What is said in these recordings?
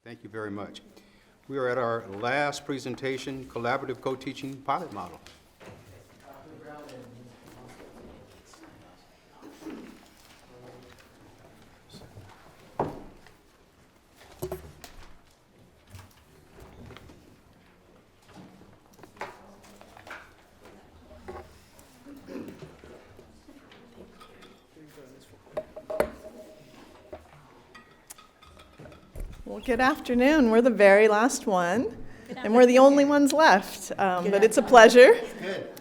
Thank you very much. We are at our last presentation, Collaborative Co-Teaching Pilot Model. Well, good afternoon. We're the very last one, and we're the only ones left. But it's a pleasure.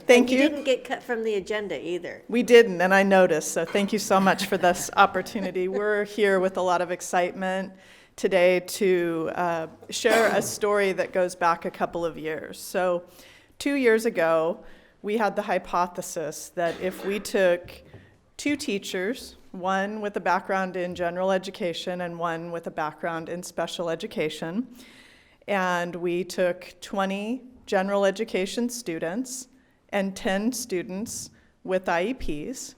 Thank you. You didn't get cut from the agenda either. We didn't, and I noticed, so thank you so much for this opportunity. We're here with a lot of excitement today to share a story that goes back a couple of years. So 2 years ago, we had the hypothesis that if we took 2 teachers, one with a background in general education and one with a background in special education, and we took 20 general education students and 10 students with IEPs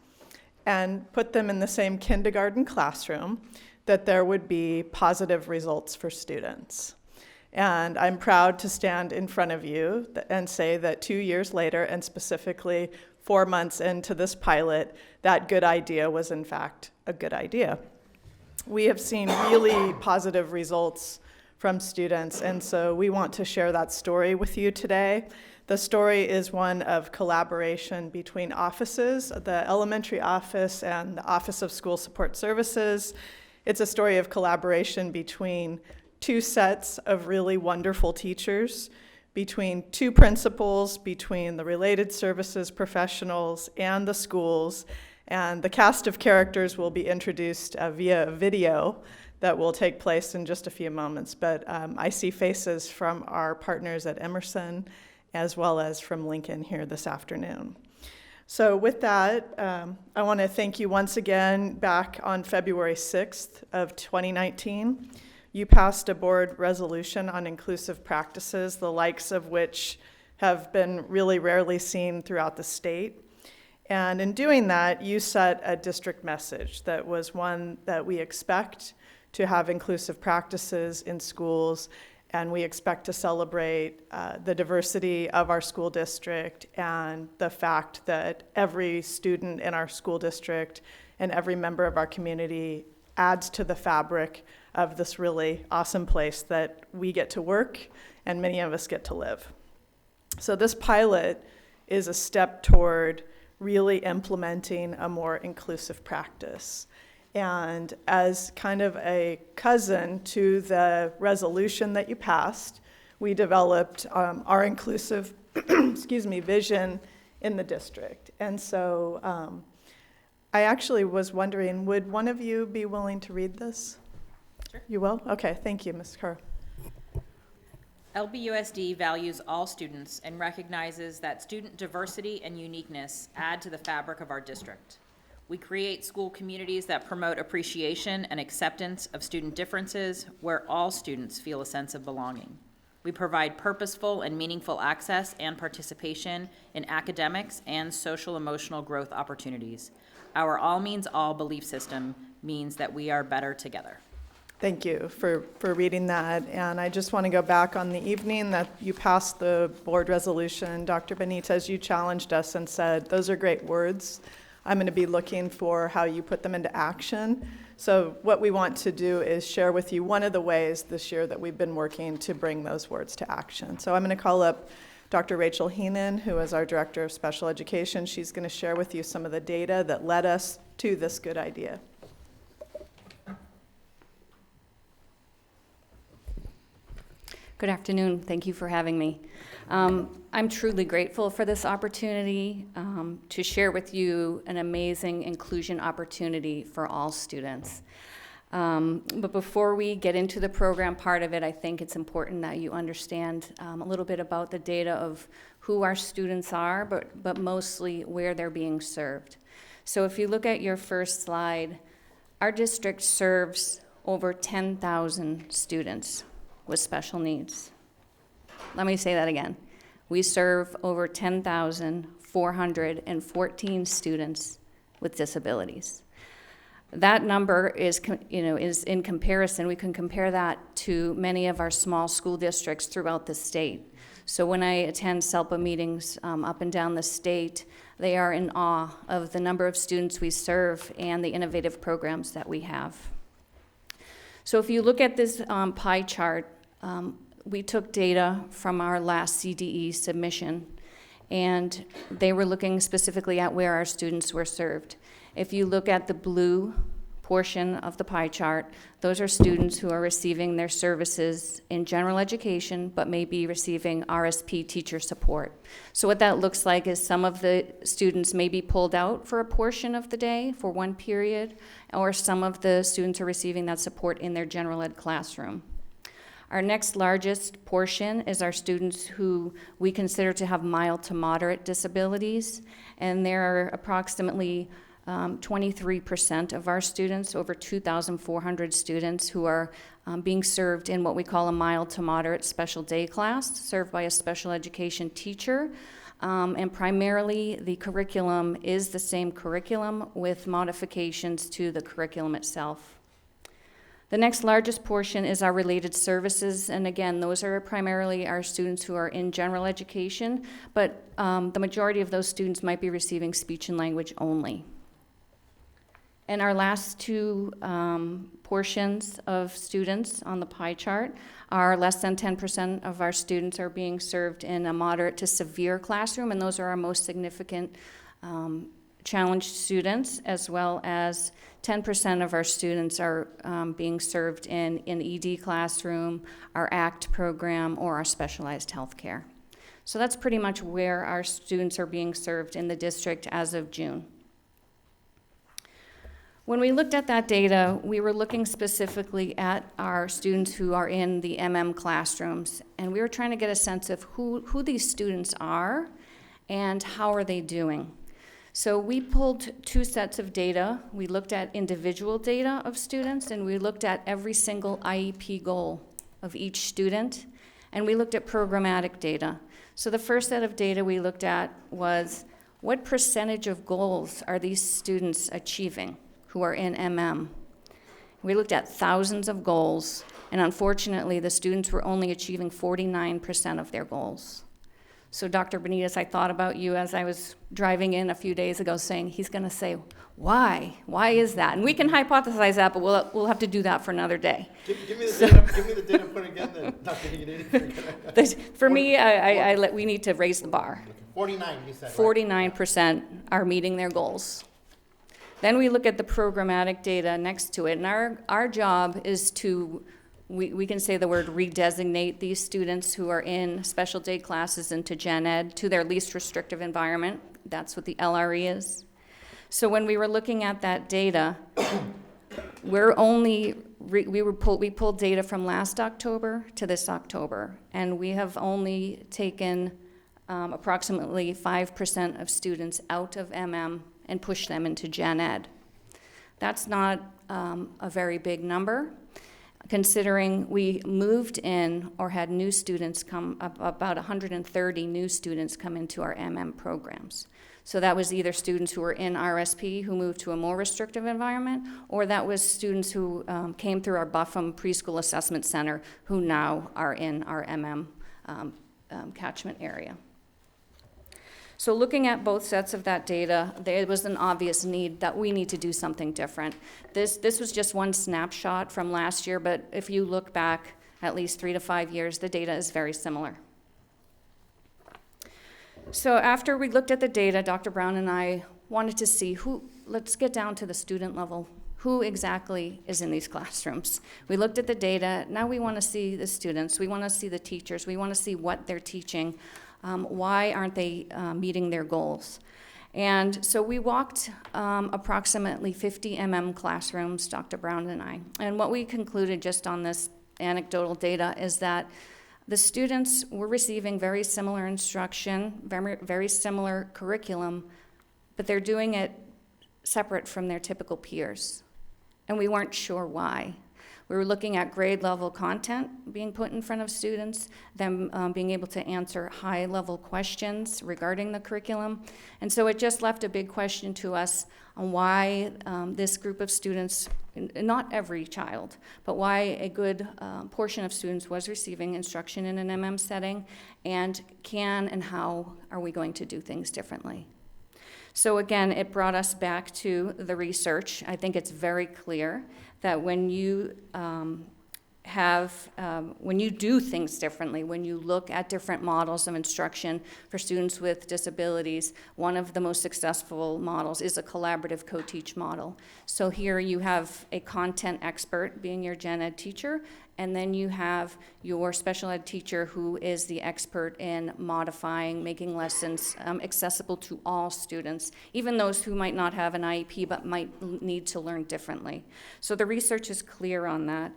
and put them in the same kindergarten classroom, that there would be positive results for students. And I'm proud to stand in front of you and say that 2 years later, and specifically 4 months into this pilot, that good idea was in fact a good idea. We have seen really positive results from students, and so we want to share that story with you today. The story is one of collaboration between offices, the elementary office and the Office of School Support Services. It's a story of collaboration between 2 sets of really wonderful teachers, between 2 principals, between the related services professionals and the schools. And the cast of characters will be introduced via a video that will take place in just a few moments. But I see faces from our partners at Emerson as well as from Lincoln here this afternoon. So with that, I want to thank you once again. Back on February 6th of 2019, you passed a board resolution on inclusive practices, the likes of which have been really rarely seen throughout the state. And in doing that, you set a district message that was one that we expect to have inclusive practices in schools, and we expect to celebrate the diversity of our school district and the fact that every student in our school district and every member of our community adds to the fabric of this really awesome place that we get to work and many of us get to live. So this pilot is a step toward really implementing a more inclusive practice. And as kind of a cousin to the resolution that you passed, we developed our inclusive vision in the district. And so I actually was wondering, would one of you be willing to read this? Sure. You will? Okay, thank you, Ms. Kerr. LBUSD values all students and recognizes that student diversity and uniqueness add to the fabric of our district. We create school communities that promote appreciation and acceptance of student differences, where all students feel a sense of belonging. We provide purposeful and meaningful access and participation in academics and social-emotional growth opportunities. Our all means all belief system means that we are better together. Thank you for reading that. And I just want to go back on the evening that you passed the board resolution. Dr. Benitez, you challenged us and said, those are great words. I'm going to be looking for how you put them into action. So what we want to do is share with you one of the ways this year that we've been working to bring those words to action. So I'm going to call up Dr. Rachel Heenan, who is our Director of Special Education. She's going to share with you some of the data that led us to this good idea. Good afternoon. Thank you for having me. I'm truly grateful for this opportunity to share with you an amazing inclusion opportunity for all students. But before we get into the program part of it, I think it's important that you understand a little bit about the data of who our students are, but mostly where they're being served. So if you look at your first slide, our district serves over 10,000 students with special needs. Let me say that again. We serve over 10,414 students with disabilities. That number is, is in comparison. We can compare that to many of our small school districts throughout the state. So when I attend SELPA meetings up and down the state, they are in awe of the number of students we serve and the innovative programs that we have. So if you look at this pie chart, we took data from our last CDE submission, and they were looking specifically at where our students were served. If you look at the blue portion of the pie chart, those are students who are receiving their services in general education, but may be receiving RSP teacher support. So what that looks like is some of the students may be pulled out for a portion of the day, for one period, or some of the students are receiving that support in their general ed classroom. Our next largest portion is our students who we consider to have mild to moderate disabilities, and there are approximately 23% of our students, over 2,400 students, who are being served in what we call a mild to moderate special day class, served by a special education teacher. And primarily, the curriculum is the same curriculum with modifications to the curriculum itself. The next largest portion is our related services, and again, those are primarily our students who are in general education, but the majority of those students might be receiving speech and language only. And our last two portions of students on the pie chart are less than 10% of our students are being served in a moderate to severe classroom, and those are our most significant challenged students, as well as 10% of our students are being served in an ED classroom, our ACT program, or our specialized healthcare. So that's pretty much where our students are being served in the district as of June. When we looked at that data, we were looking specifically at our students who are in the MM classrooms, and we were trying to get a sense of who these students are and how are they doing. So we pulled two sets of data. We looked at individual data of students, and we looked at every single IEP goal of each student, and we looked at programmatic data. So the first set of data we looked at was what percentage of goals are these students achieving who are in MM. We looked at thousands of goals, and unfortunately, the students were only achieving 49% of their goals. So Dr. Benitez, I thought about you as I was driving in a few days ago saying, he's gonna say, why? Why is that? And we can hypothesize that, but we'll have to do that for another day. Give me the data point again, then, Dr. Benitez. For me, we need to raise the bar. 49, you said, right? 49% are meeting their goals. Then we look at the programmatic data next to it, and our job is to, we can say the word redesignate these students who are in special day classes into gen ed to their least restrictive environment. That's what the LRE is. So when we were looking at that data, we pulled data from last October to this October, and we have only taken approximately 5% of students out of MM and push them into gen ed. That's not a very big number, considering we moved in or had new students come, about 130 new students come into our MM programs. So that was either students who were in RSP who moved to a more restrictive environment, or that was students who came through our Buffum Preschool Assessment Center who now are in our MM catchment area. So looking at both sets of that data, there was an obvious need that we need to do something different. This was just one snapshot from last year, but if you look back at least 3 to 5 years, the data is very similar. So after we looked at the data, Dr. Brown and I wanted to see let's get down to the student level. Who exactly is in these classrooms? We looked at the data. Now we want to see the students. We want to see the teachers. We want to see what they're teaching. Why aren't they meeting their goals? And so we walked approximately 50 MM classrooms, Dr. Brown and I. And what we concluded just on this anecdotal data is that the students were receiving very similar instruction, very similar curriculum, but they're doing it separate from their typical peers. And we weren't sure why. We were looking at grade level content being put in front of students, them being able to answer high level questions regarding the curriculum. And so it just left a big question to us on why this group of students, not every child, but why a good portion of students was receiving instruction in an MM setting, and can and how are we going to do things differently. So again, it brought us back to the research. I think it's very clear that when you when you do things differently, when you look at different models of instruction for students with disabilities, one of the most successful models is a collaborative co-teach model. So here you have a content expert being your gen ed teacher, and then you have your special ed teacher who is the expert in modifying, making lessons accessible to all students, even those who might not have an IEP but might need to learn differently. So the research is clear on that.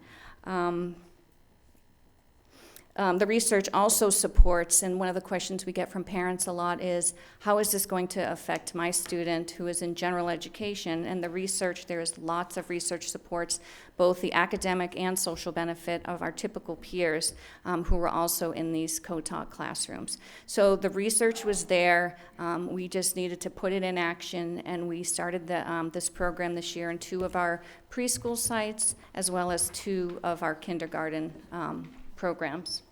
The research also supports, and one of the questions we get from parents a lot is, how is this going to affect my student who is in general education? And the research, there's lots of research supports both the academic and social benefit of our typical peers who were also in these co-taught classrooms. So the research was there, we just needed to put it in action, and we started this program this year in 2 of our preschool sites, as well as 2 of our kindergarten programs.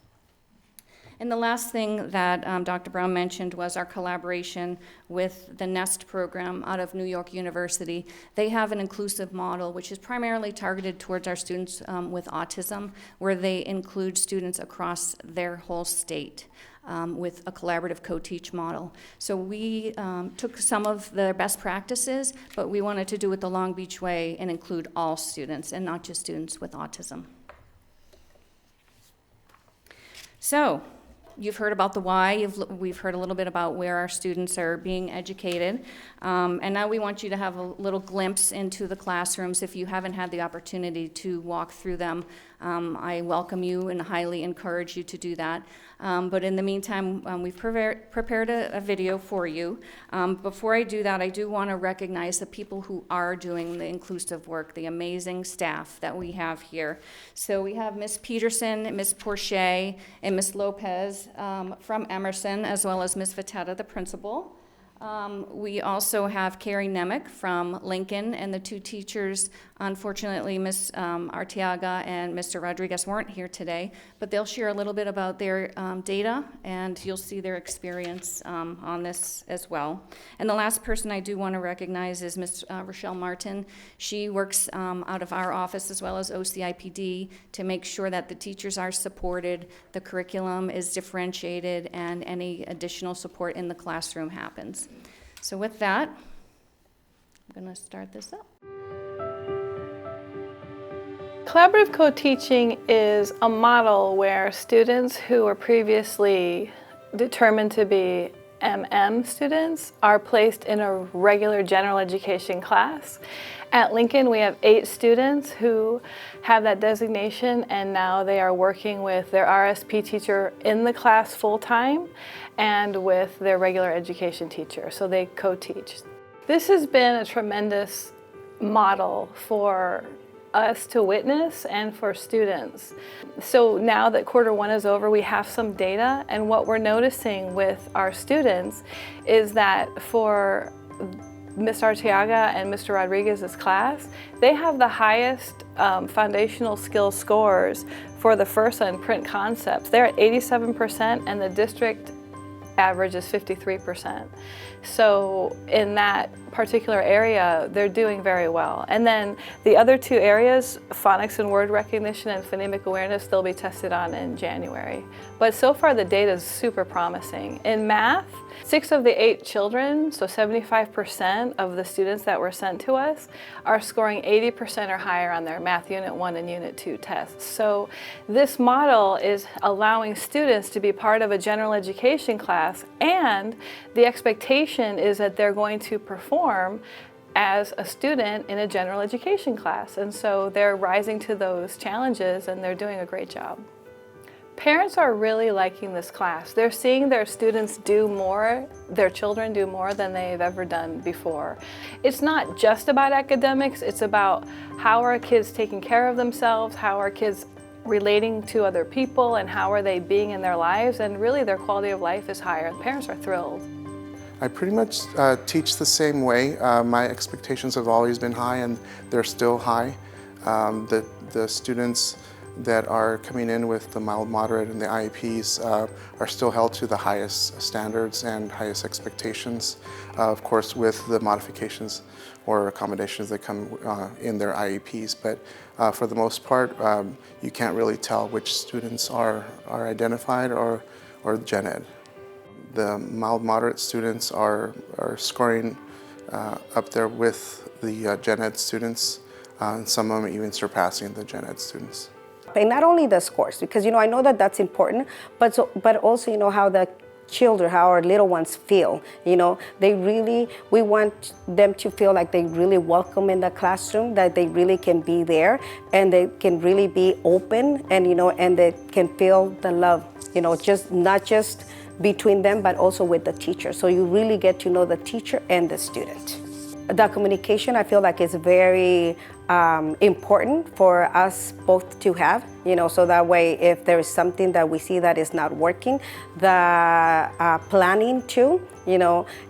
And the last thing that Dr. Brown mentioned was our collaboration with the NEST program out of New York University. They have an inclusive model which is primarily targeted towards our students with autism, where they include students across their whole state with a collaborative co-teach model. So we took some of their best practices, but we wanted to do it the Long Beach way and include all students and not just students with autism. So, you've heard about the why, we've heard a little bit about where our students are being educated, and now we want you to have a little glimpse into the classrooms. If you haven't had the opportunity to walk through them, I welcome you and highly encourage you to do that. But in the meantime, we've prepared a video for you. Before I do that, I do want to recognize the people who are doing the inclusive work, the amazing staff that we have here. So we have Ms. Peterson, Ms. Porche, and Ms. Lopez from Emerson, as well as Ms. Vitetta, the principal. We also have Carrie Nemec from Lincoln, and the 2 teachers, unfortunately, Ms. Arteaga and Mr. Rodriguez weren't here today, but they'll share a little bit about their data, and you'll see their experience on this as well. And the last person I do want to recognize is Ms. Rochelle Martin. She works out of our office as well as OCIPD to make sure that the teachers are supported, the curriculum is differentiated, and any additional support in the classroom happens. So with that, I'm going to start this up. Collaborative co-teaching is a model where students who were previously determined to be MM students are placed in a regular general education class. At Lincoln, we have 8 students who have that designation, and now they are working with their RSP teacher in the class full-time and with their regular education teacher, so they co-teach. This has been a tremendous model for us to witness and for students. So now that Q1 is over, we have some data, and what we're noticing with our students is that for Ms. Arteaga and Mr. Rodriguez's class, they have the highest foundational skills scores for the FIRSA and print concepts. They're at 87%, and the district average is 53%. So in that particular area, they're doing very well. And then the other 2 areas, phonics and word recognition and phonemic awareness, they'll be tested on in January. But so far the data is super promising. In math, 6 of the 8 children, so 75% of the students that were sent to us, are scoring 80% or higher on their Math Unit 1 and Unit 2 tests. So this model is allowing students to be part of a general education class, and the expectation is that they're going to perform as a student in a general education class. And so they're rising to those challenges, and they're doing a great job. Parents are really liking this class. They're seeing their students do more, their children do more than they've ever done before. It's not just about academics, it's about how are kids taking care of themselves, how are kids relating to other people, and how are they being in their lives, and really their quality of life is higher. Parents are thrilled. I pretty much teach the same way. My expectations have always been high, and they're still high. The students that are coming in with the mild, moderate, and the IEPs are still held to the highest standards and highest expectations, of course with the modifications or accommodations that come in their IEPs. But for the most part, you can't really tell which students are identified or gen ed. The mild, moderate students are scoring up there with the gen ed students, and some of them even surpassing the gen ed students. And not only the scores, because I know that that's important, but also how the children, how our little ones feel. We want them to feel like they really welcome in the classroom, that they really can be there, and they can really be open, and and they can feel the love. Just not just between them, but also with the teacher. So you really get to know the teacher and the student. The communication, I feel like, is very important for us both to have, so that way if there is something that we see that is not working, the planning too,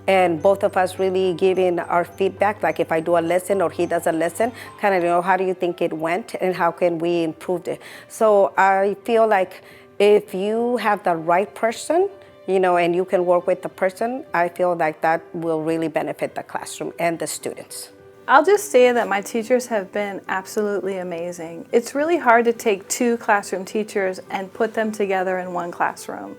and both of us really giving our feedback, like if I do a lesson or he does a lesson, kind of, how do you think it went and how can we improve it? So I feel like if you have the right person, and you can work with the person, I feel like that will really benefit the classroom and the students. I'll just say that my teachers have been absolutely amazing. It's really hard to take two classroom teachers and put them together in one classroom.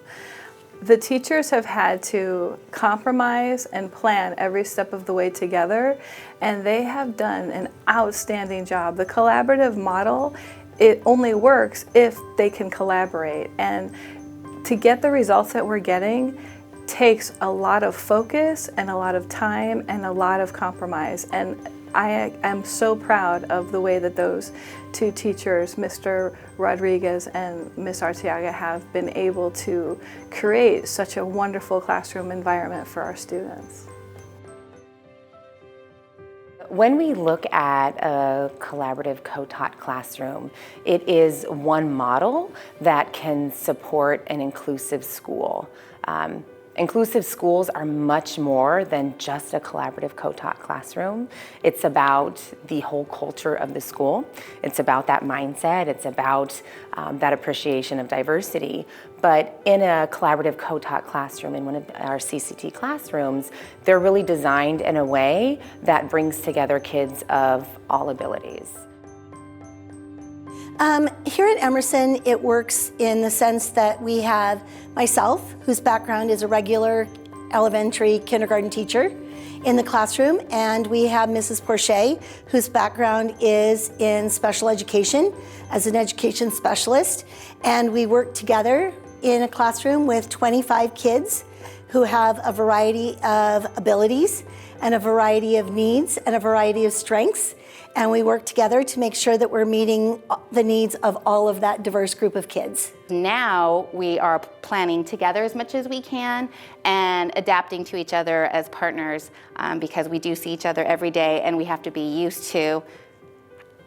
The teachers have had to compromise and plan every step of the way together, and they have done an outstanding job. The collaborative model, it only works if they can collaborate, and to get the results that we're getting takes a lot of focus and a lot of time and a lot of compromise. And I am so proud of the way that those two teachers, Mr. Rodriguez and Ms. Arteaga, have been able to create such a wonderful classroom environment for our students. When we look at a collaborative co-taught classroom, it is one model that can support an inclusive school. Inclusive schools are much more than just a collaborative co-taught classroom. It's about the whole culture of the school. It's about that mindset. It's about that appreciation of diversity. But in a collaborative co-taught classroom, in one of our CCT classrooms, they're really designed in a way that brings together kids of all abilities. Here at Emerson, it works in the sense that we have myself, whose background is a regular elementary kindergarten teacher in the classroom, and we have Mrs. Porcher, whose background is in special education as an education specialist, and we work together in a classroom with 25 kids who have a variety of abilities and a variety of needs and a variety of strengths. And we work together to make sure that we're meeting the needs of all of that diverse group of kids. Now we are planning together as much as we can and adapting to each other as partners because we do see each other every day, and we have to be used to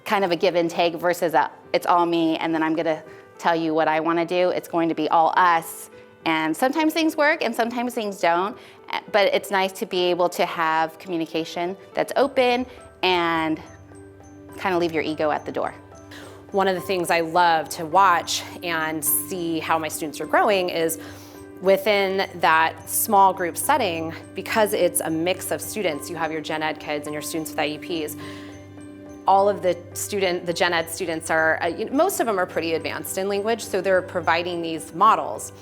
kind of a give and take versus it's all me and then I'm gonna tell you what I wanna do. It's going to be all us. And sometimes things work and sometimes things don't, but it's nice to be able to have communication that's open and kind of leave your ego at the door. One of the things I love to watch and see how my students are growing is within that small group setting, because it's a mix of students. You have your gen ed kids and your students with IEPs. All of the gen ed students are, most of them are pretty advanced in language, so they're providing these models.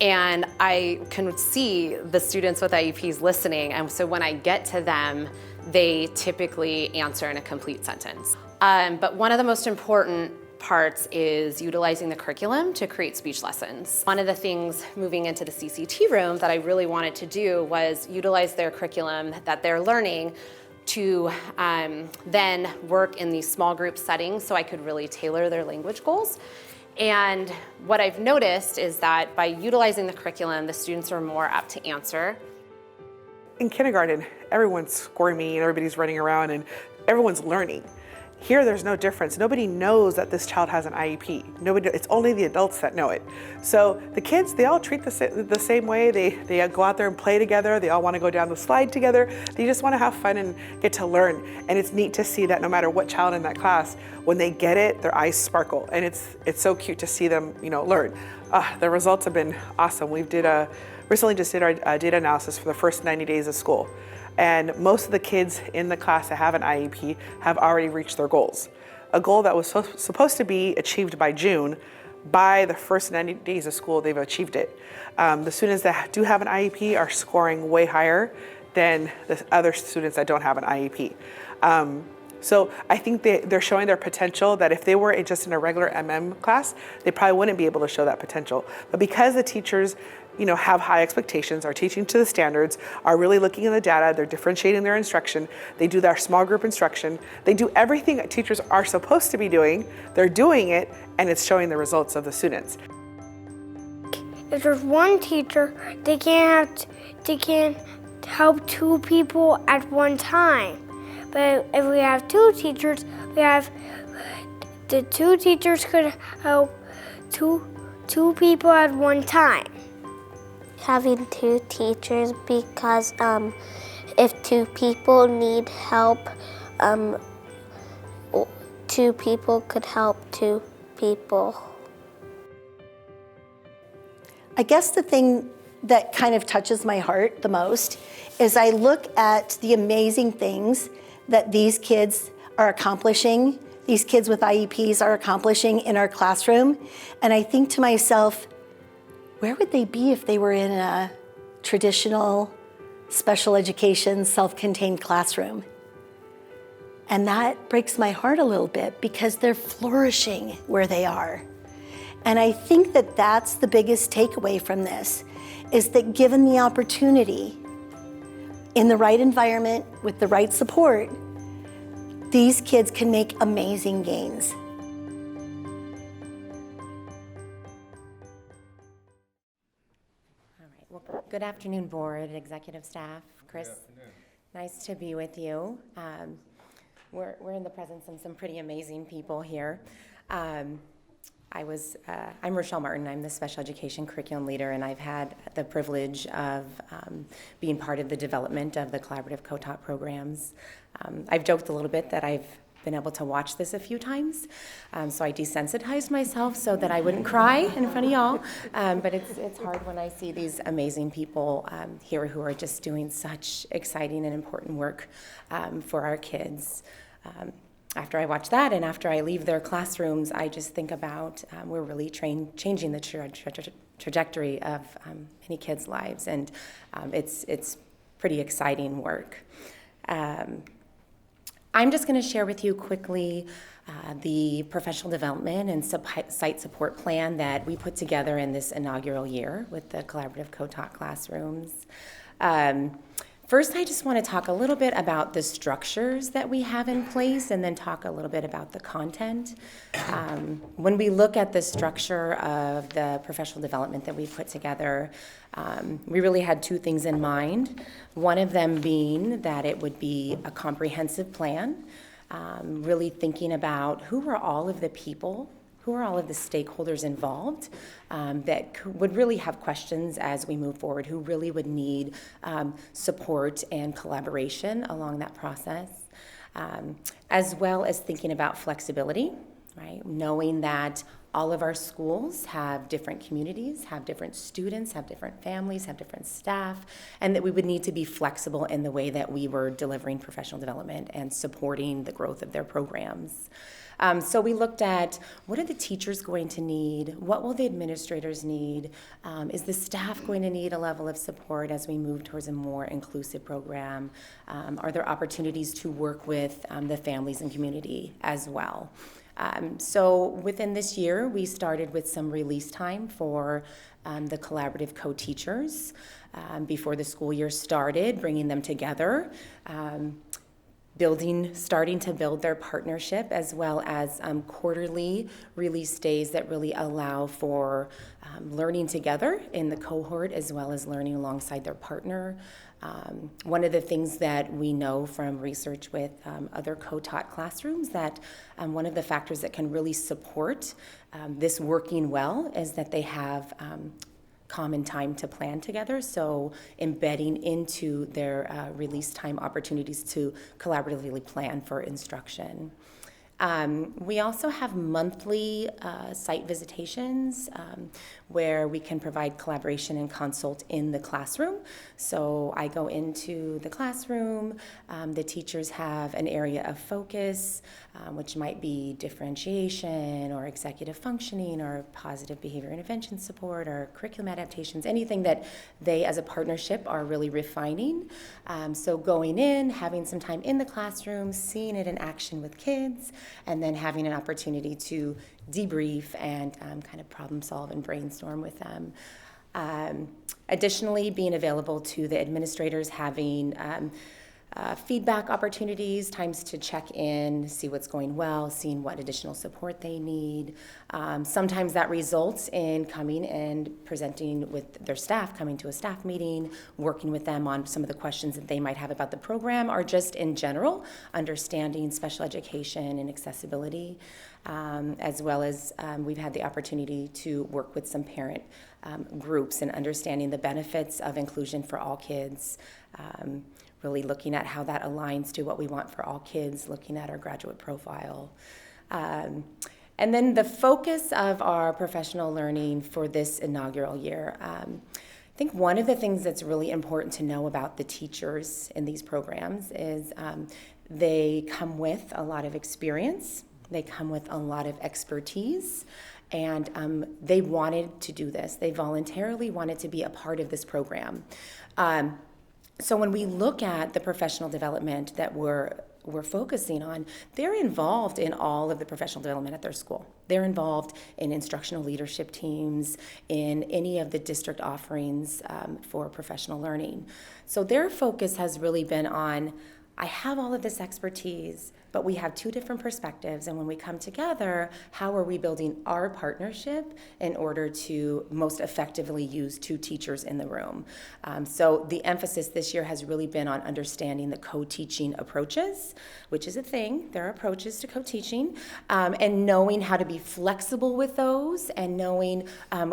And I can see the students with IEPs listening, and so when I get to them, they typically answer in a complete sentence. But one of the most important parts is utilizing the curriculum to create speech lessons. One of the things moving into the CCT room that I really wanted to do was utilize their curriculum that they're learning to then work in these small group settings so I could really tailor their language goals. And what I've noticed is that by utilizing the curriculum, the students are more apt to answer. In kindergarten, everyone's squirmy and everybody's running around and everyone's learning. Here, there's no difference. Nobody knows that this child has an IEP. It's only the adults that know it. So the kids, they all treat the same way. They go out there and play together. They all want to go down the slide together. They just want to have fun and get to learn. And it's neat to see that no matter what child in that class, when they get it, their eyes sparkle. And it's so cute to see them, learn. The results have been awesome. We recently just did our data analysis for the first 90 days of school. And most of the kids in the class that have an IEP have already reached their goals. A goal that was supposed to be achieved by June, by the first 90 days of school, they've achieved it. The students that do have an IEP are scoring way higher than the other students that don't have an IEP. So I think they're showing their potential that if they were just in a regular class, they probably wouldn't be able to show that potential. But because the teachers have high expectations, are teaching to the standards, are really looking at the data, they're differentiating their instruction, they do their small group instruction, they do everything that teachers are supposed to be doing, they're doing it, and it's showing the results of the students. If there's one teacher, they can't help two people at one time. But if we have two teachers, the two teachers could help two people at one time. Having two teachers, because if two people need help, two people could help two people. I guess the thing that kind of touches my heart the most is I look at the amazing things that these kids are accomplishing, these kids with IEPs are accomplishing in our classroom, and I think to myself, where would they be if they were in a traditional special education, self-contained classroom? And that breaks my heart a little bit because they're flourishing where they are. And I think that that's the biggest takeaway from this, is that given the opportunity, in the right environment, with the right support, these kids can make amazing gains. Well, good afternoon, board, executive staff. Chris, nice to be with you. We're in the presence of some pretty amazing people here. I'm Rochelle Martin. I'm the special education curriculum leader, and I've had the privilege of being part of the development of the collaborative co-taught programs. I've joked a little bit that I've been able to watch this a few times, so I desensitized myself so that I wouldn't cry in front of y'all. But it's hard when I see these amazing people here who are just doing such exciting and important work for our kids. After I watch that and after I leave their classrooms, I just think about we're really changing the trajectory of many kids' lives, and it's pretty exciting work. I'm just going to share with you quickly the professional development and site support plan that we put together in this inaugural year with the collaborative co-taught classrooms. First, I just want to talk a little bit about the structures that we have in place and then talk a little bit about the content. When we look at the structure of the professional development that we put together, we really had two things in mind. One of them being that it would be a comprehensive plan, really thinking about who are all of the people, who are all of the stakeholders involved that would really have questions as we move forward, who really would need support and collaboration along that process, as well as thinking about flexibility, right? Knowing that all of our schools have different communities, have different students, have different families, have different staff, and that we would need to be flexible in the way that we were delivering professional development and supporting the growth of their programs. So we looked at what are the teachers going to need? What will the administrators need? Is the staff going to need a level of support as we move towards a more inclusive program? Are there opportunities to work with the families and community as well? So within this year, we started with some release time for the collaborative co-teachers before the school year started, bringing them together. starting to build their partnership, as well as quarterly release days that really allow for learning together in the cohort, as well as learning alongside their partner. One of the things that we know from research with other co-taught classrooms, that one of the factors that can really support this working well is that they have common time to plan together, so embedding into their release time opportunities to collaboratively plan for instruction. We also have monthly site visitations where we can provide collaboration and consult in the classroom. So I go into the classroom, the teachers have an area of focus, which might be differentiation or executive functioning or positive behavior intervention support or curriculum adaptations, anything that they as a partnership are really refining. So going in, having some time in the classroom, seeing it in action with kids, and then having an opportunity to debrief and kind of problem solve and brainstorm with them. Additionally, being available to the administrators, having feedback opportunities, times to check in, see what's going well, seeing what additional support they need. Sometimes that results in coming and presenting with their staff, coming to a staff meeting, working with them on some of the questions that they might have about the program, or just in general, understanding special education and accessibility, as well as we've had the opportunity to work with some parent groups and understanding the benefits of inclusion for all kids. Really looking at how that aligns to what we want for all kids, looking at our graduate profile. And then the focus of our professional learning for this inaugural year. I think one of the things that's really important to know about the teachers in these programs is they come with a lot of experience, they come with a lot of expertise, and they wanted to do this. They voluntarily wanted to be a part of this program. So when we look at the professional development that we're focusing on, they're involved in all of the professional development at their school. They're involved in instructional leadership teams, in any of the district offerings for professional learning. So their focus has really been on, I have all of this expertise, but we have two different perspectives, and when we come together, how are we building our partnership in order to most effectively use two teachers in the room? So the emphasis this year has really been on understanding the co-teaching approaches, which is a thing. There are approaches to co-teaching, and knowing how to be flexible with those, and knowing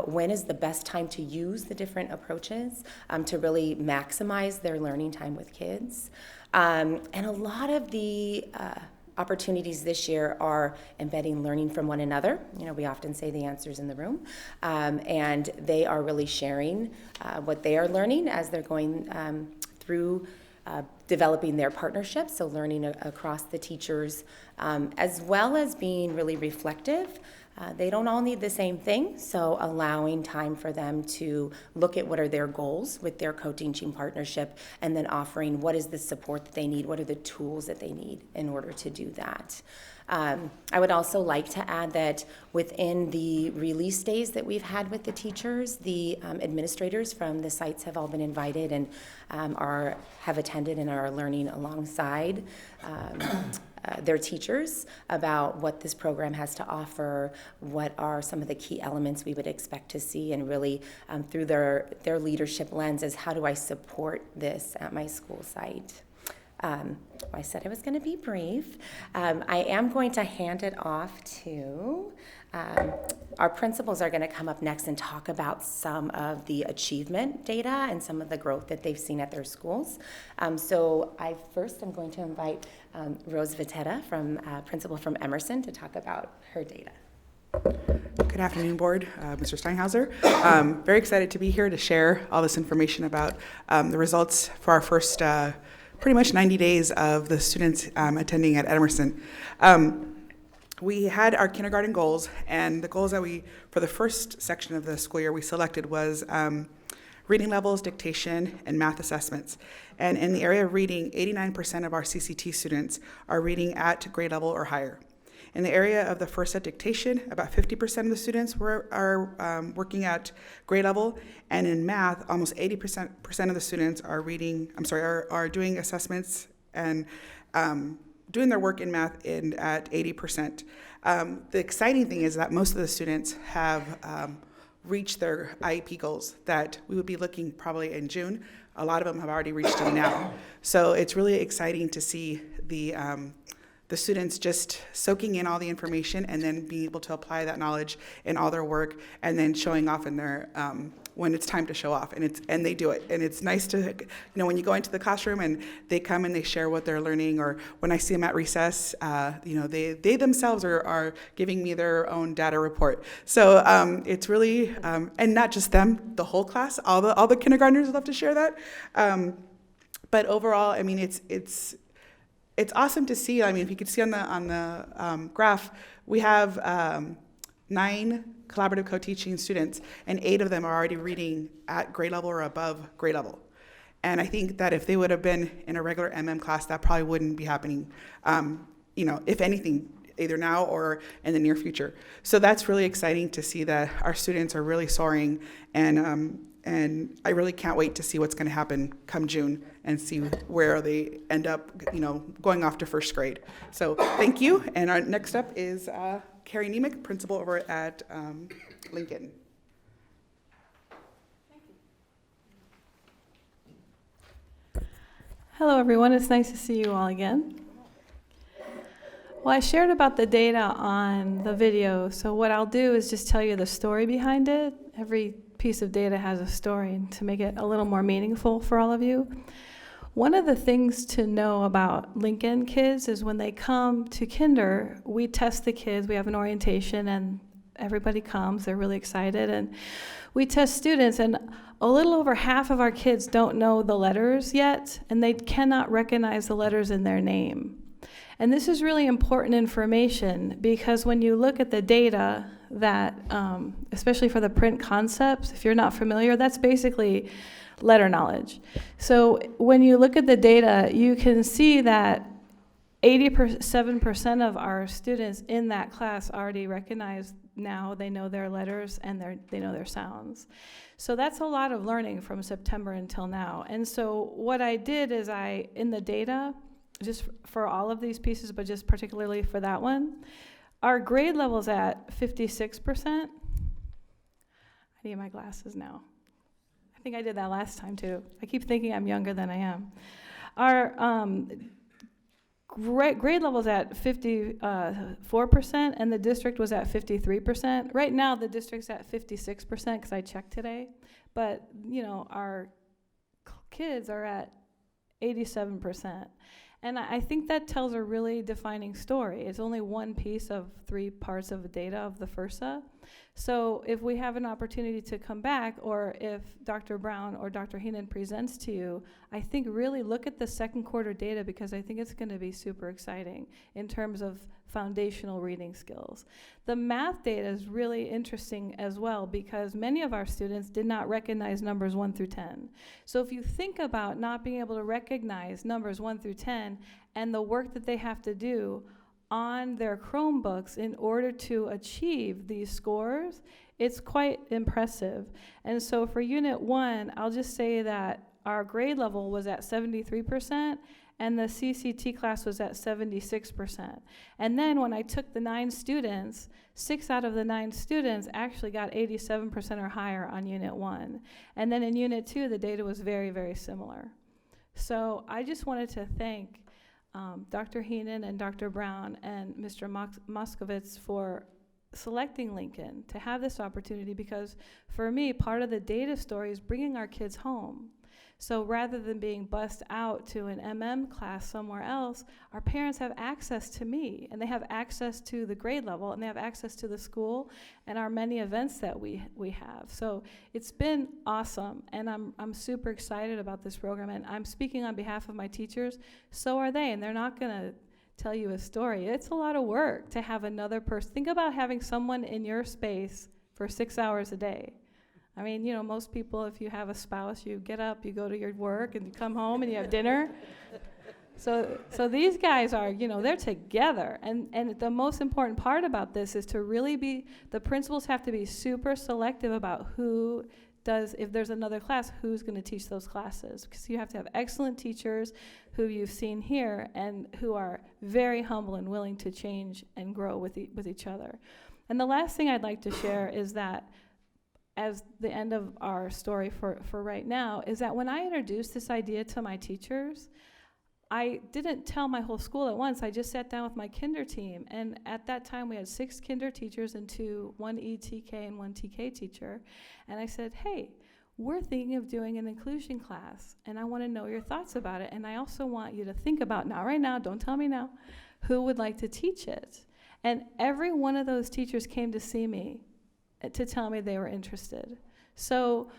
when is the best time to use the different approaches to really maximize their learning time with kids. And a lot of the opportunities this year are embedding learning from one another. You know, we often say the answer's in the room. And they are really sharing what they are learning as they're going through developing their partnerships, so learning across the teachers, as well as being really reflective. They don't all need the same thing, so allowing time for them to look at what are their goals with their co-teaching partnership, and then offering what is the support that they need, what are the tools that they need in order to do that. I would also like to add that within the release days that we've had with the teachers, the administrators from the sites have all been invited and have attended and are learning alongside their teachers about what this program has to offer, what are some of the key elements we would expect to see, and really through their leadership lens is how do I support this at my school site. I said I was going to be brief. I am going to hand it off to our principals are going to come up next and talk about some of the achievement data and some of the growth that they've seen at their schools. So I first am going to invite Rose Vitetta, principal from Emerson, to talk about her data. Good afternoon, board, Mr. Steinhauser. Very excited to be here to share all this information about the results for our first pretty much 90 days of the students attending at Emerson. We had our kindergarten goals, and the goals that for the first section of the school year we selected was reading levels, dictation, and math assessments. And in the area of reading, 89% of our CCT students are reading at grade level or higher. In the area of the first set dictation, about 50% of the students are working at grade level, and in math, almost 80% of the students are doing assessments and doing their work in math at 80%. The exciting thing is that most of the students have reached their IEP goals that we would be looking probably in June. A lot of them have already reached them now. So it's really exciting to see the students just soaking in all the information and then being able to apply that knowledge in all their work and then showing off in their when it's time to show off, and they do it. And it's nice to, when you go into the classroom and they come and they share what they're learning, or when I see them at recess, they themselves are giving me their own data report. So it's really, and not just them, the whole class, all the kindergartners love to share that. But overall, I mean, it's awesome to see. I mean, if you could see on the graph, we have 9 collaborative co-teaching students, and 8 of them are already reading at grade level or above grade level. And I think that if they would have been in a regular MM class, that probably wouldn't be happening, if anything, either now or in the near future. So that's really exciting to see that our students are really soaring, and I really can't wait to see what's going to happen come June and see where they end up, going off to first grade. So thank you. And our next up is Carrie Nemick, principal over at Lincoln. Hello, everyone. It's nice to see you all again. Well, I shared about the data on the video, so what I'll do is just tell you the story behind it. Every piece of data has a story to make it a little more meaningful for all of you. One of the things to know about Lincoln kids is when they come to kinder, we test the kids. We have an orientation and everybody comes. They're really excited. And we test students, and a little over half of our kids don't know the letters yet, and they cannot recognize the letters in their name. And this is really important information because when you look at the data that, especially for the print concepts, if you're not familiar, that's basically letter knowledge. So when you look at the data, you can see that 87% of our students in that class already recognize now, they know their letters and they know their sounds. So that's a lot of learning from September until now. And so what I did is in the data, just for all of these pieces, but just particularly for that one, our grade level's at 56%. I need my glasses now. I think I did that last time too. I keep thinking I'm younger than I am. Our grade level's at 54%, and the district was at 53%. Right now, the district's at 56% because I checked today. But, our kids are at 87%. And I think that tells a really defining story. It's only one piece of 3 parts of the data of the FIRSA. So if we have an opportunity to come back, or if Dr. Brown or Dr. Heenan presents to you, I think really look at the second quarter data because I think it's going to be super exciting in terms of foundational reading skills. The math data is really interesting as well because many of our students did not recognize numbers 1 through 10. So if you think about not being able to recognize numbers 1 through 10 and the work that they have to do on their Chromebooks in order to achieve these scores, it's quite impressive. And so for Unit 1, I'll just say that our grade level was at 73%, and the CCT class was at 76%. And then when I took the 9 students, 6 out of the 9 students actually got 87% or higher on Unit 1. And then in Unit 2, the data was very, very similar. So I just wanted to thank Dr. Heenan and Dr. Brown and Mr. Moskovitz for selecting Lincoln to have this opportunity because for me, part of the data story is bringing our kids home. So rather than being bussed out to an MM class somewhere else, our parents have access to me, and they have access to the grade level, and they have access to the school and our many events that we have. So it's been awesome, and I'm super excited about this program, and I'm speaking on behalf of my teachers. So are they, and they're not going to tell you a story. It's a lot of work to have another person. Think about having someone in your space for 6 hours a day. I mean, most people, if you have a spouse, you get up, you go to your work, and you come home, and you have dinner. So these guys are, they're together. And the most important part about this is to really the principals have to be super selective about who if there's another class, who's going to teach those classes? Because you have to have excellent teachers who you've seen here and who are very humble and willing to change and grow with each other. And the last thing I'd like to share is that, as the end of our story for right now, is that when I introduced this idea to my teachers, I didn't tell my whole school at once. I just sat down with my kinder team. And at that time, we had 6 kinder teachers and one ETK and 1 TK teacher. And I said, hey, we're thinking of doing an inclusion class, and I want to know your thoughts about it. And I also want you to think about right now, don't tell me now, who would like to teach it? And every one of those teachers came to see me to tell me they were interested. So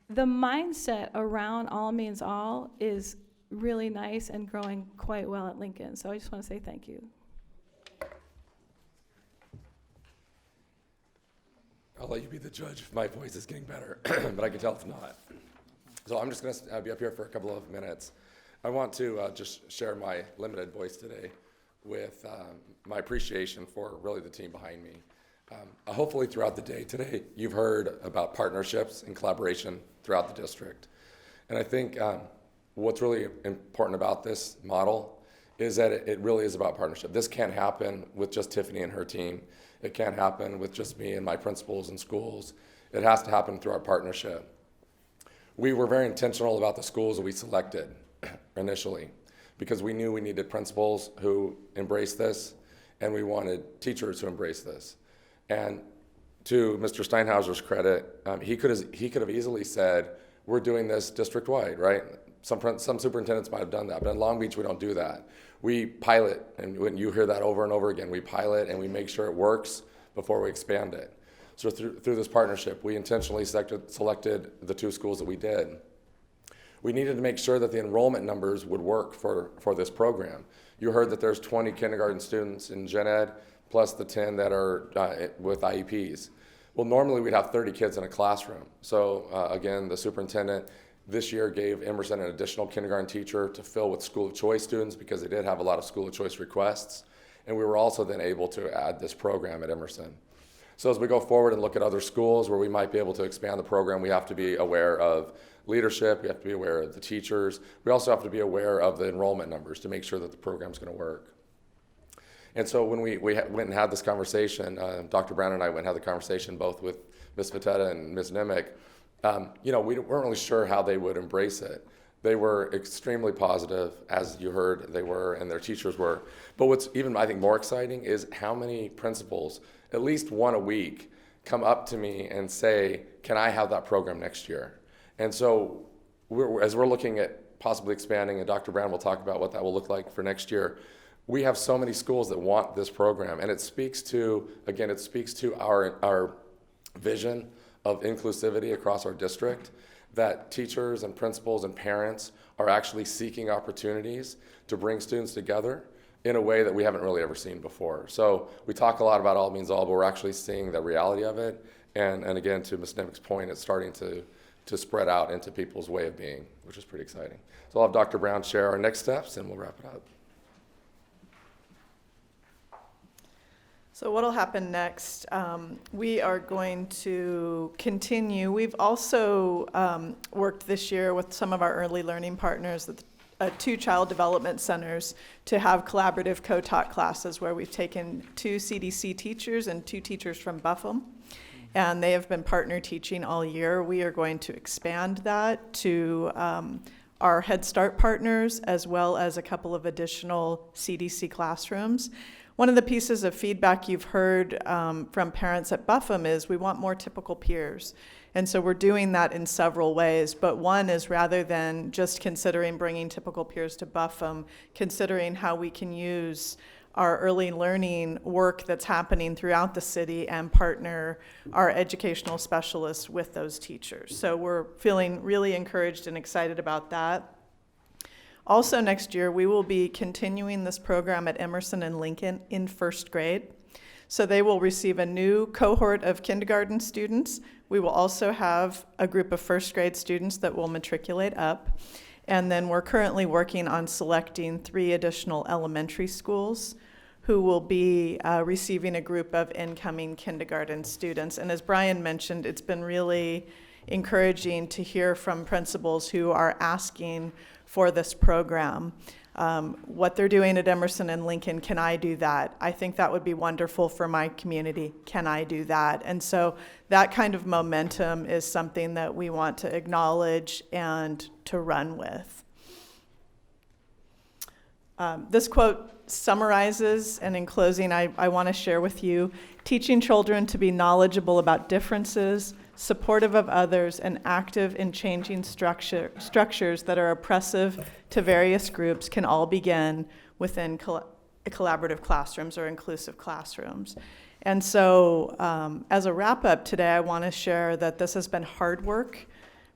the mindset around all means all is really nice and growing quite well at Lincoln. So I just want to say thank you. I'll let you be the judge if my voice is getting better, but I can tell it's not. So I'm just going to be up here for a couple of minutes. I want to just share my limited voice today with my appreciation for really the team behind me. Hopefully throughout the day today, you've heard about partnerships and collaboration throughout the district. And I think what's really important about this model is that it really is about partnership. This can't happen with just Tiffany and her team. It can't happen with just me and my principals and schools. It has to happen through our partnership. We were very intentional about the schools that we selected initially because we knew we needed principals who embraced this, and we wanted teachers who embraced this. And to Mr. Steinhauser's credit, he could have easily said, we're doing this district-wide, right? Some superintendents might have done that, but in Long Beach, we don't do that. We pilot, and when you hear that over and over again, we pilot and we make sure it works before we expand it. So through this partnership, we intentionally selected the 2 schools that we did. We needed to make sure that the enrollment numbers would work for this program. You heard that there's 20 kindergarten students in Gen Ed, plus the 10 that are with IEPs. Well, normally we'd have 30 kids in a classroom. So again, the superintendent this year gave Emerson an additional kindergarten teacher to fill with school of choice students because they did have a lot of school of choice requests. And we were also then able to add this program at Emerson. So as we go forward and look at other schools where we might be able to expand the program, we have to be aware of leadership, we have to be aware of the teachers, we also have to be aware of the enrollment numbers to make sure that the program's going to work. And so when we went and had this conversation, Dr. Brown and I went and had the conversation both with Ms. Fatetta and Ms. Nimick, we weren't really sure how they would embrace it. They were extremely positive, as you heard they were, and their teachers were. But what's even, I think, more exciting is how many principals, at least one a week, come up to me and say, can I have that program next year? And so as we're looking at possibly expanding, and Dr. Brown will talk about what that will look like for next year, we have so many schools that want this program. And it speaks to, again, our vision of inclusivity across our district, that teachers and principals and parents are actually seeking opportunities to bring students together in a way that we haven't really ever seen before. So we talk a lot about all means all, but we're actually seeing the reality of it. And again, to Ms. Nimick's point, it's starting to spread out into people's way of being, which is pretty exciting. So I'll have Dr. Brown share our next steps, and we'll wrap it up. So what will happen next? We are going to continue. We've also worked this year with some of our early learning partners at 2 child development centers to have collaborative co-taught classes where we've taken 2 CDC teachers and 2 teachers from Buffum, and they have been partner teaching all year. We are going to expand that to our Head Start partners as well as a couple of additional CDC classrooms. One of the pieces of feedback you've heard from parents at Buffum is we want more typical peers. And so we're doing that in several ways. But one is rather than just considering bringing typical peers to Buffum, considering how we can use our early learning work that's happening throughout the city and partner our educational specialists with those teachers. So we're feeling really encouraged and excited about that. Also next year, we will be continuing this program at Emerson and Lincoln in 1st grade. So they will receive a new cohort of kindergarten students. We will also have a group of 1st grade students that will matriculate up. And then we're currently working on selecting 3 additional elementary schools who will be receiving a group of incoming kindergarten students. And as Brian mentioned, it's been really encouraging to hear from principals who are asking for this program. What they're doing at Emerson and Lincoln, can I do that? I think that would be wonderful for my community. Can I do that? And so that kind of momentum is something that we want to acknowledge and to run with. This quote summarizes, and in closing, I want to share with you, teaching children to be knowledgeable about differences, supportive of others, and active in changing structures that are oppressive to various groups can all begin within collaborative classrooms or inclusive classrooms. And so as a wrap-up today, I want to share that this has been hard work,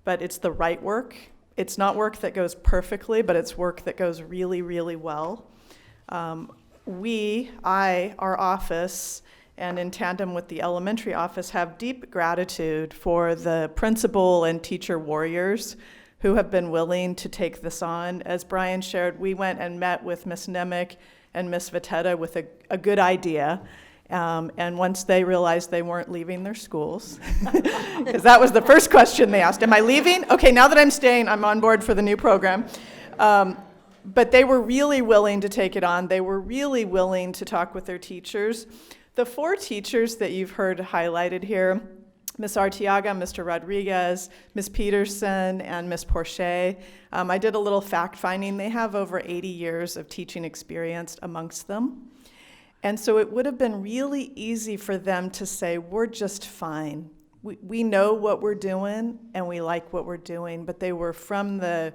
but it's the right work. It's not work that goes perfectly, but it's work that goes really, really well. Our office, and in tandem with the elementary office, have deep gratitude for the principal and teacher warriors who have been willing to take this on. As Brian shared, we went and met with Ms. Nemick and Ms. Vitetta with a good idea. And once they realized they weren't leaving their schools, because that was the first question they asked, am I leaving? Okay, now that I'm staying, I'm on board for the new program. But they were really willing to take it on. They were really willing to talk with their teachers. The 4 teachers that you've heard highlighted here, Ms. Artiaga, Mr. Rodriguez, Ms. Peterson, and Ms. Porche, I did a little fact finding. They have over 80 years of teaching experience amongst them. And so it would have been really easy for them to say, we're just fine. We know what we're doing, and we like what we're doing. But they were, from the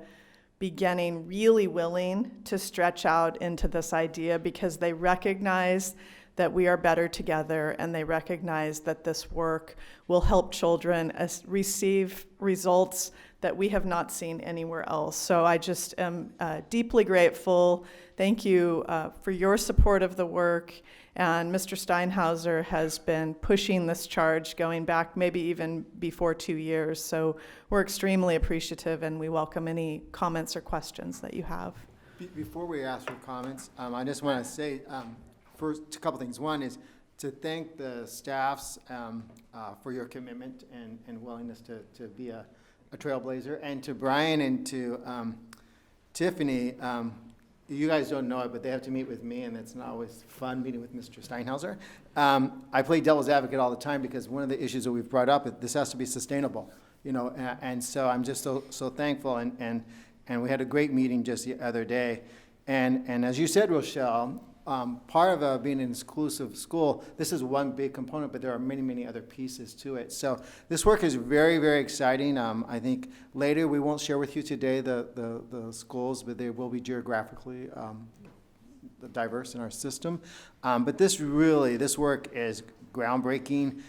beginning, really willing to stretch out into this idea because they recognize that we are better together, and they recognize that this work will help children receive results that we have not seen anywhere else. So I just am deeply grateful. Thank you for your support of the work. And Mr. Steinhauser has been pushing this charge going back maybe even before 2 years. So we're extremely appreciative, and we welcome any comments or questions that you have. Before we ask for comments, I just want to say first a couple things. One is to thank the staffs for your commitment and willingness to be a trailblazer, and to Brian and to Tiffany. You guys don't know it, but they have to meet with me, and it's not always fun meeting with Mr. Steinhauser. I play devil's advocate all the time because one of the issues that we've brought up is this has to be sustainable, and so I'm just so thankful, and we had a great meeting just the other day, and as you said, Rochelle, part of being an inclusive school, this is one big component, but there are many, many other pieces to it. So this work is very, very exciting. I think later we won't share with you today the schools, but they will be geographically diverse in our system. But this work is groundbreaking.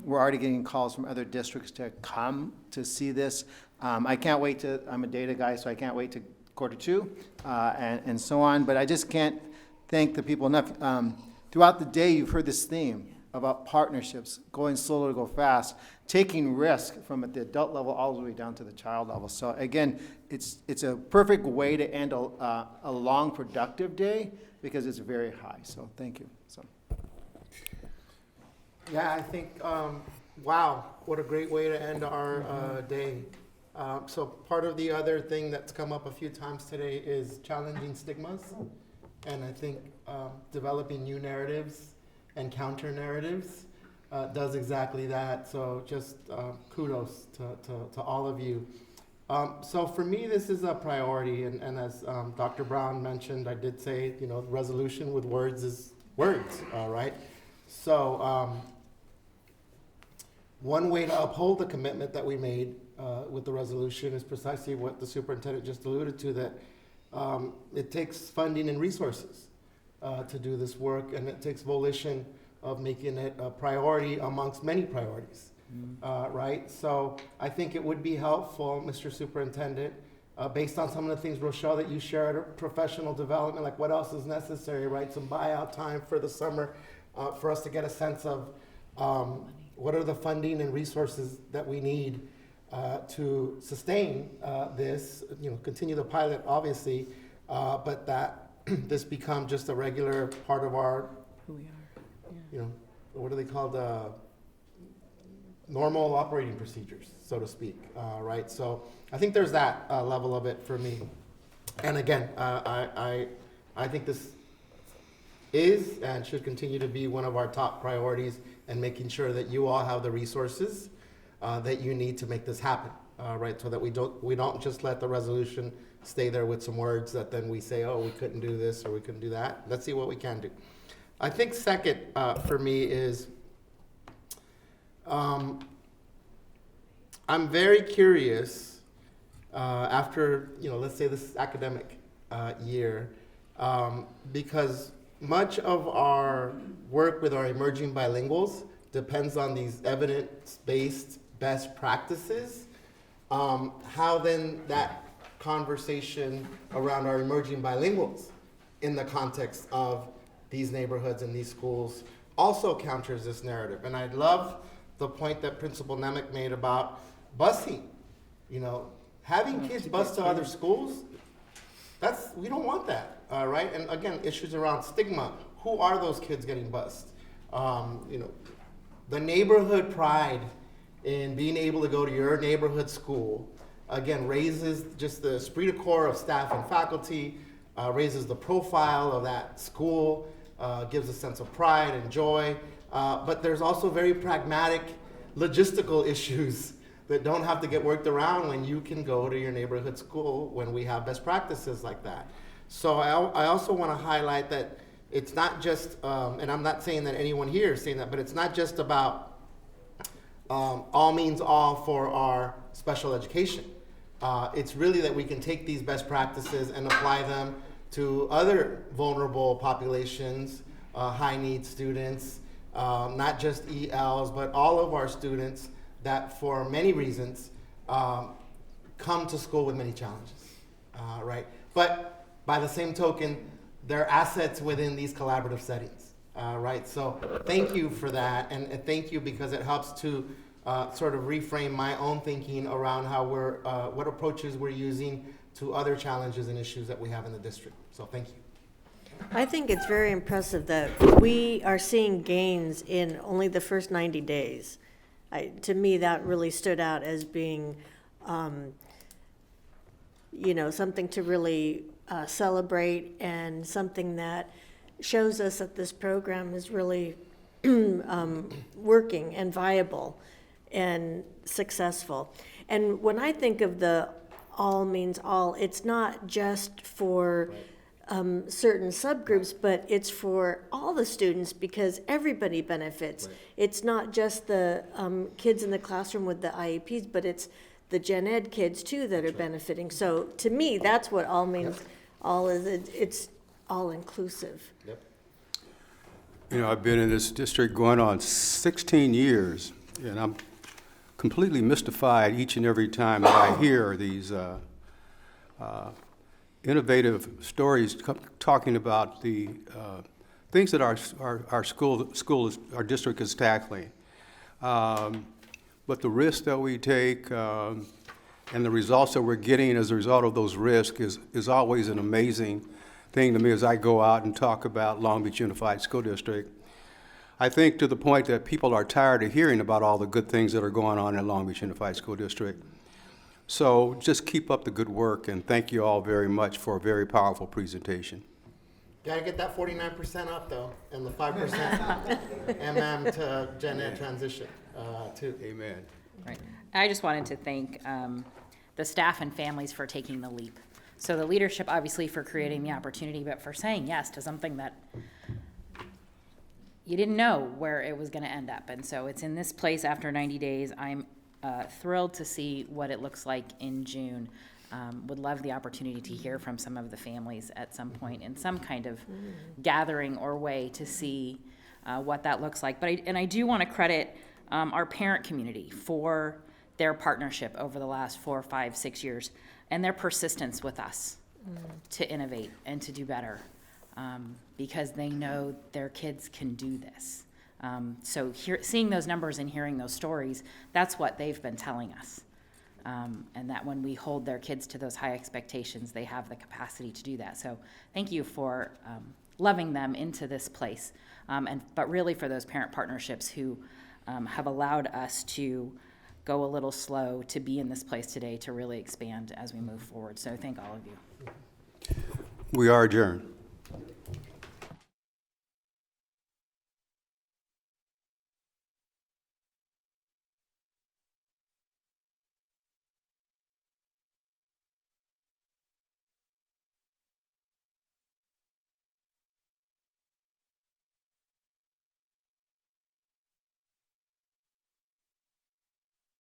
We're already getting calls from other districts to come to see this. I can't wait I'm a data guy, so I can't wait to Q2 and so on, but I just can't thank the people enough. Throughout the day, you've heard this theme about partnerships, going slow to go fast, taking risk from at the adult level all the way down to the child level. So again, it's a perfect way to end a long, productive day because it's very high. So thank you. So. Yeah, I think, wow, what a great way to end our day. So part of the other thing that's come up a few times today is challenging stigmas. And I think developing new narratives and counter narratives does exactly that. So just kudos to all of you. So for me, this is a priority. And as Dr. Brown mentioned, I did say, resolution with words is words, right? So one way to uphold the commitment that we made with the resolution is precisely what the superintendent just alluded to, that it takes funding and resources to do this work, and it takes volition of making it a priority amongst many priorities, right? So I think it would be helpful, Mr. Superintendent, based on some of the things, Rochelle, that you shared, professional development, like what else is necessary, right? Some buyout time for the summer for us to get a sense of what are the funding and resources that we need to sustain this, continue the pilot, obviously, but that this become just a regular part of our, who we are. What are they called? normal operating procedures, so to speak, right? So I think there's that level of it for me. And again, I think this is and should continue to be one of our top priorities, and making sure that you all have the resources that you need to make this happen, right? So that we don't just let the resolution stay there with some words that then we say, oh, we couldn't do this or we couldn't do that. Let's see what we can do. I think second for me is I'm very curious after, let's say this academic year, because much of our work with our emerging bilinguals depends on these evidence-based best practices. How then that conversation around our emerging bilinguals in the context of these neighborhoods and these schools also counters this narrative. And I love the point that Principal Nemec made about busing. Having kids bus to other schools, we don't want that, right? And again, issues around stigma. Who are those kids getting bused? The neighborhood pride in being able to go to your neighborhood school, again, raises just the esprit de corps of staff and faculty, raises the profile of that school, gives a sense of pride and joy. But there's also very pragmatic logistical issues that don't have to get worked around when you can go to your neighborhood school when we have best practices like that. So I also want to highlight that it's not just, and I'm not saying that anyone here is saying that, but it's not just about all means all for our special education. It's really that we can take these best practices and apply them to other vulnerable populations, high need students, not just ELs, but all of our students that for many reasons come to school with many challenges, right? But by the same token, they're assets within these collaborative settings, right? So thank you for that, and thank you because it helps to sort of reframe my own thinking around how what approaches we're using to other challenges and issues that we have in the district. So thank you. I think it's very impressive that we are seeing gains in only the first 90 days. To me, that really stood out as being, something to really celebrate, and something that shows us that this program is really working and viable and successful. And when I think of the all means all, it's not just for certain subgroups, but it's for all the students because everybody benefits. Right. It's not just the kids in the classroom with the IEPs, but it's the gen ed kids too that are benefiting. So to me, that's what all means all is. It's all inclusive. Yep. I've been in this district going on 16 years, and I'm completely mystified each and every time that I hear these innovative stories talking about the things that our district is tackling. But the risks that we take and the results that we're getting as a result of those risks is always an amazing thing to me as I go out and talk about Long Beach Unified School District. I think to the point that people are tired of hearing about all the good things that are going on in Long Beach Unified School District. So just keep up the good work, and thank you all very much for a very powerful presentation. Gotta get that 49% up though, and the 5% MM to Gen Ed transition too. Amen. Right. I just wanted to thank the staff and families for taking the leap. So the leadership, obviously, for creating the opportunity, but for saying yes to something that you didn't know where it was going to end up. And so it's in this place after 90 days. I'm thrilled to see what it looks like in June. Would love the opportunity to hear from some of the families at some point in some kind of gathering or way to see what that looks like. But I do want to credit our parent community for their partnership over the last 4, 5, 6 years and their persistence with us to innovate and to do better. Because they know their kids can do this. So seeing those numbers and hearing those stories, that's what they've been telling us. And that when we hold their kids to those high expectations, they have the capacity to do that. So thank you for loving them into this place. But really for those parent partnerships who have allowed us to go a little slow to be in this place today to really expand as we move forward. So thank all of you. We are adjourned.